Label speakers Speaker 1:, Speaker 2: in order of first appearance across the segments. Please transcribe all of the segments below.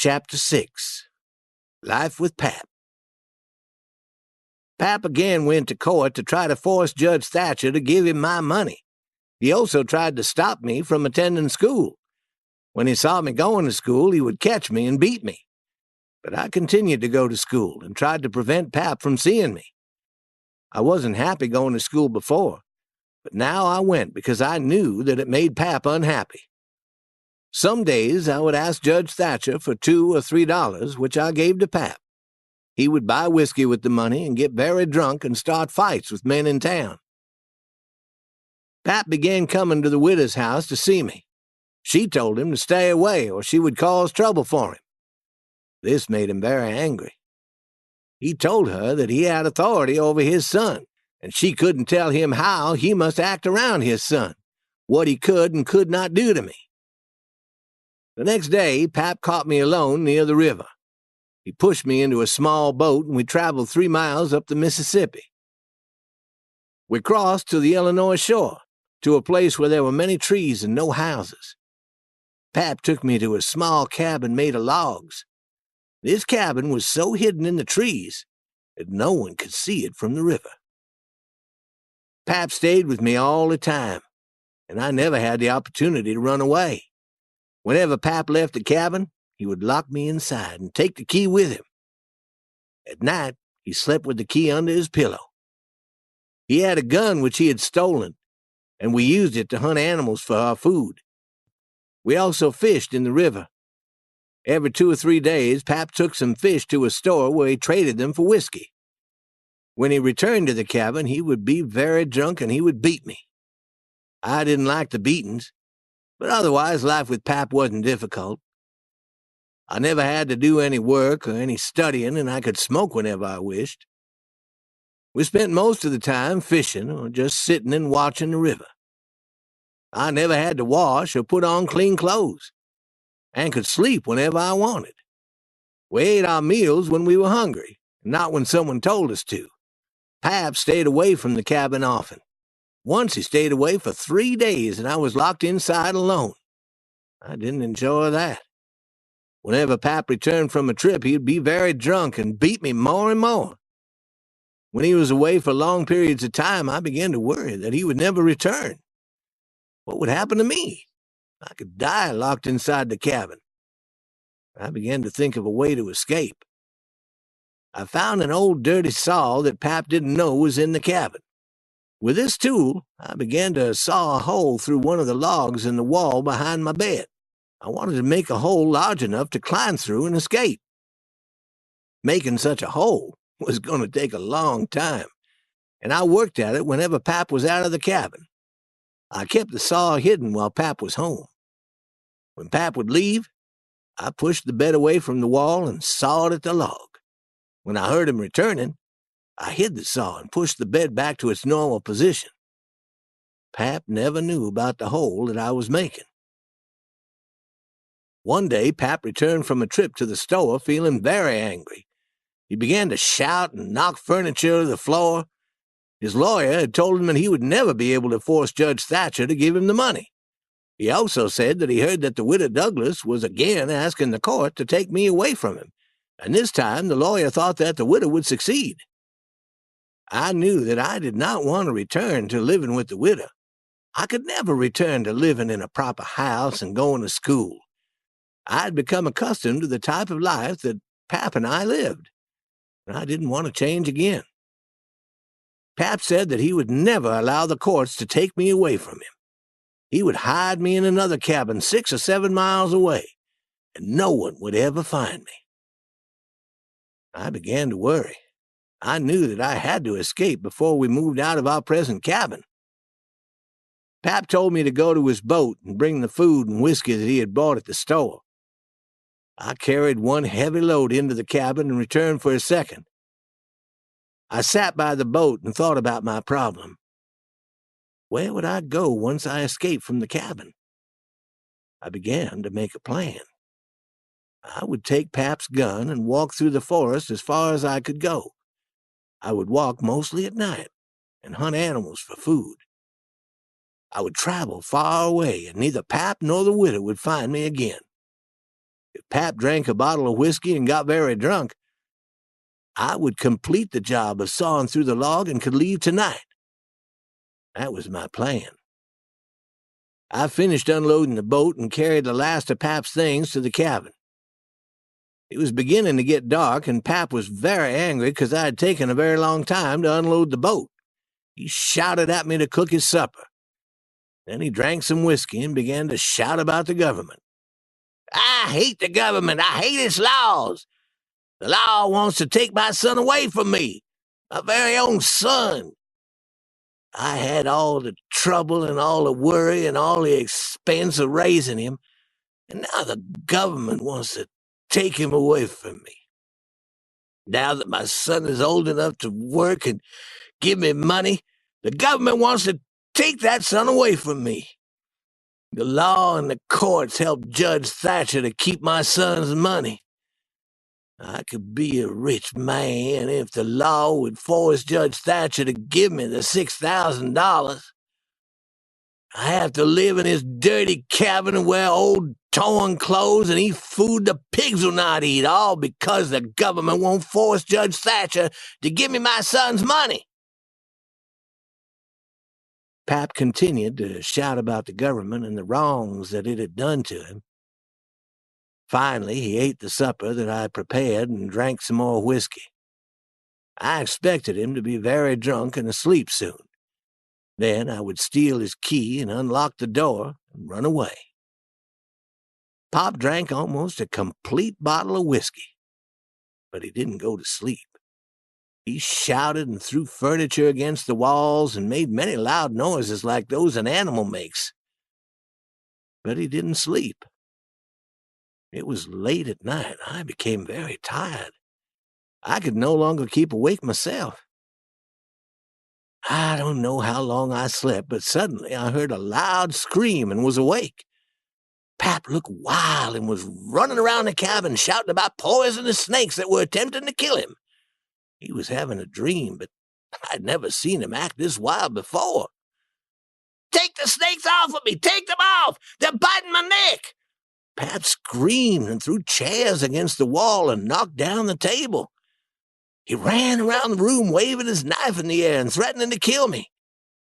Speaker 1: Chapter 6. Life with Pap. Pap again went to court to try to force Judge Thatcher to give him my money. He also tried to stop me from attending school. When he saw me going to school, he would catch me and beat me. But I continued to go to school and tried to prevent Pap from seeing me. I wasn't happy going to school before, but now I went because I knew that it made Pap unhappy. Some days I would ask Judge Thatcher for $2 or $3, which I gave to Pap. He would buy whiskey with the money and get very drunk and start fights with men in town. Pap began coming to the widow's house to see me. She told him to stay away or she would cause trouble for him. This made him very angry. He told her that he had authority over his son, and she couldn't tell him how he must act around his son, what he could and could not do to me. The next day, Pap caught me alone near the river. He pushed me into a small boat, and we traveled 3 miles up the Mississippi. We crossed to the Illinois shore, to a place where there were many trees and no houses. Pap took me to a small cabin made of logs. This cabin was so hidden in the trees that no one could see it from the river. Pap stayed with me all the time, and I never had the opportunity to run away. Whenever Pap left the cabin, he would lock me inside and take the key with him. At night, he slept with the key under his pillow. He had a gun which he had stolen, and we used it to hunt animals for our food. We also fished in the river. Every 2 or 3 days, Pap took some fish to a store where he traded them for whiskey. When he returned to the cabin, he would be very drunk and he would beat me. I didn't like the beatings, but otherwise life with Pap wasn't difficult. I never had to do any work or any studying, and I could smoke whenever I wished. We spent most of the time fishing or just sitting and watching the river. I never had to wash or put on clean clothes, and could sleep whenever I wanted. We ate our meals when we were hungry, not when someone told us to. Pap stayed away from the cabin often. Once he stayed away for 3 days, and I was locked inside alone. I didn't enjoy that. Whenever Pap returned from a trip, he'd be very drunk and beat me more and more. When he was away for long periods of time, I began to worry that he would never return. What would happen to me? I could die locked inside the cabin. I began to think of a way to escape. I found an old dirty saw that Pap didn't know was in the cabin. With this tool, I began to saw a hole through one of the logs in the wall behind my bed. I wanted to make a hole large enough to climb through and escape. Making such a hole was going to take a long time, and I worked at it whenever Pap was out of the cabin. I kept the saw hidden while Pap was home. When Pap would leave, I pushed the bed away from the wall and sawed at the log. When I heard him returning, I hid the saw and pushed the bed back to its normal position. Pap never knew about the hole that I was making. One day, Pap returned from a trip to the store feeling very angry. He began to shout and knock furniture to the floor. His lawyer had told him that he would never be able to force Judge Thatcher to give him the money. He also said that he heard that the widow Douglas was again asking the court to take me away from him, and this time the lawyer thought that the widow would succeed. I knew that I did not want to return to living with the widow. I could never return to living in a proper house and going to school. I had become accustomed to the type of life that Pap and I lived, and I didn't want to change again. Pap said that he would never allow the courts to take me away from him. He would hide me in another cabin 6 or 7 miles away, and no one would ever find me. I began to worry. I knew that I had to escape before we moved out of our present cabin. Pap told me to go to his boat and bring the food and whiskey that he had bought at the store. I carried one heavy load into the cabin and returned for a second. I sat by the boat and thought about my problem. Where would I go once I escaped from the cabin? I began to make a plan. I would take Pap's gun and walk through the forest as far as I could go. I would walk mostly at night and hunt animals for food. I would travel far away, and neither Pap nor the widow would find me again. If Pap drank a bottle of whiskey and got very drunk, I would complete the job of sawing through the log and could leave tonight. That was my plan. I finished unloading the boat and carried the last of Pap's things to the cabin. It was beginning to get dark, and Pap was very angry because I had taken a very long time to unload the boat. He shouted at me to cook his supper. Then he drank some whiskey and began to shout about the government. I hate the government. I hate its laws. The law wants to take my son away from me, my very own son. I had all the trouble and all the worry and all the expense of raising him, and now the government wants to take him away from me. Now that my son is old enough to work and give me money, the government wants to take that son away from me. The law and the courts helped Judge Thatcher to keep my son's money. I could be a rich man if the law would force Judge Thatcher to give me the $6,000. I have to live in his dirty cabin and wear old torn clothes and eat food the pigs will not eat, all because the government won't force Judge Thatcher to give me my son's money. Pap continued to shout about the government and the wrongs that it had done to him. Finally, he ate the supper that I prepared and drank some more whiskey. I expected him to be very drunk and asleep soon. Then I would steal his key and unlock the door and run away. Pop drank almost a complete bottle of whiskey, but he didn't go to sleep. He shouted and threw furniture against the walls and made many loud noises like those an animal makes. But he didn't sleep. It was late at night. I became very tired. I could no longer keep awake myself. I don't know how long I slept, but suddenly I heard a loud scream and was awake. Pap looked wild and was running around the cabin shouting about poisonous snakes that were attempting to kill him. He was having a dream, but I'd never seen him act this wild before. Take the snakes off of me! Take them off! They're biting my neck! Pap screamed and threw chairs against the wall and knocked down the table. He ran around the room waving his knife in the air and threatening to kill me.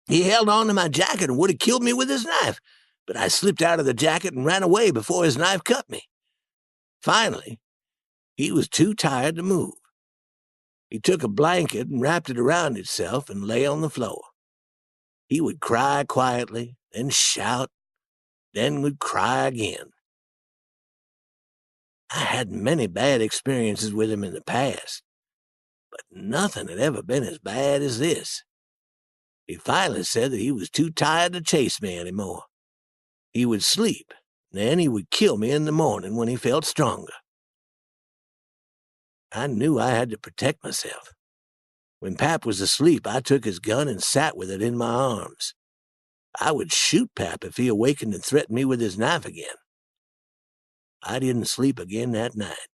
Speaker 1: He held on to my jacket and would have killed me with his knife, but I slipped out of the jacket and ran away before his knife cut me. Finally, he was too tired to move. He took a blanket and wrapped it around himself and lay on the floor. He would cry quietly, then shout, then would cry again. I had many bad experiences with him in the past, but nothing had ever been as bad as this. He finally said that he was too tired to chase me anymore. He would sleep, then he would kill me in the morning when he felt stronger. I knew I had to protect myself. When Pap was asleep, I took his gun and sat with it in my arms. I would shoot Pap if he awakened and threatened me with his knife again. I didn't sleep again that night.